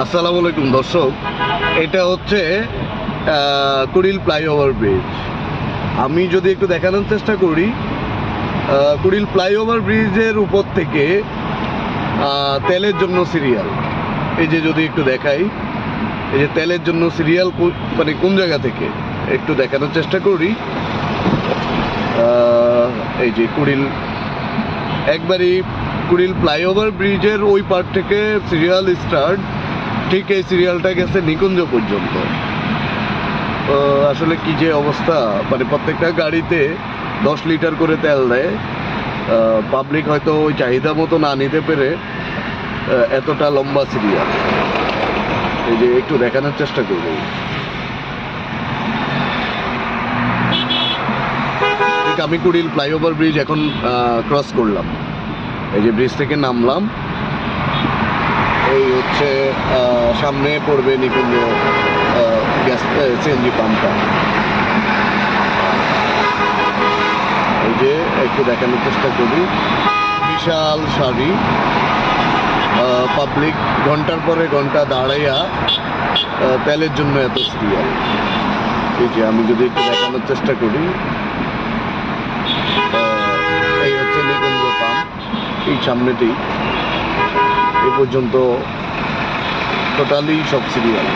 আসসালামু আলাইকুম দর্শক, এটা হচ্ছে কুড়িল ফ্লাইওভার ব্রিজ। আমি যদি একটু দেখানোর চেষ্টা করি, কুড়িল ফ্লাইওভার ব্রিজের উপর থেকে তেলের জন্য সিরিয়াল, এই যে যদি একটু দেখাই, এই যে তেলের জন্য সিরিয়াল মানে কোন জায়গা থেকে একটু দেখানোর চেষ্টা করি। এই যে কুড়িল, একবারই কুড়িল ফ্লাইওভার ব্রিজের ওই পার থেকে সিরিয়াল স্টার্ট, ঠিক এই সিরিয়ালটা গেছে নিকুঞ্জ পর্যন্ত। আসলে কি যে অবস্থা, মানে প্রত্যেকটা গাড়িতে 10 লিটার করে তেল দেয়। পাবলিক হয়তো ওই চাহিদা মতো না নিতে পেরে এতটা লম্বা সিরিয়াল। এই যে একটু দেখানোর চেষ্টা করব। ঠিক আমি কুড়িল ফ্লাইওভার ব্রিজ এখন ক্রস করলাম, এই যে ব্রিজ থেকে নামলাম, এই হচ্ছে সামনে পড়বে নিকুঞ্জ গ্যাস সিএনজি পাম্পটা। এই যে একটু দেখানোর চেষ্টা করি, বিশাল সারি, পাবলিক ঘন্টার পরে ঘন্টা দাঁড়াইয়া তেলের জন্য এত সিরিয়াল। এই যে আমি যদি একটু দেখানোর চেষ্টা করি, এই হচ্ছে নিকুঞ্জ পাম্প, এই সামনেতেই এই পর্যন্ত টোটালি সব সিরিয়াল।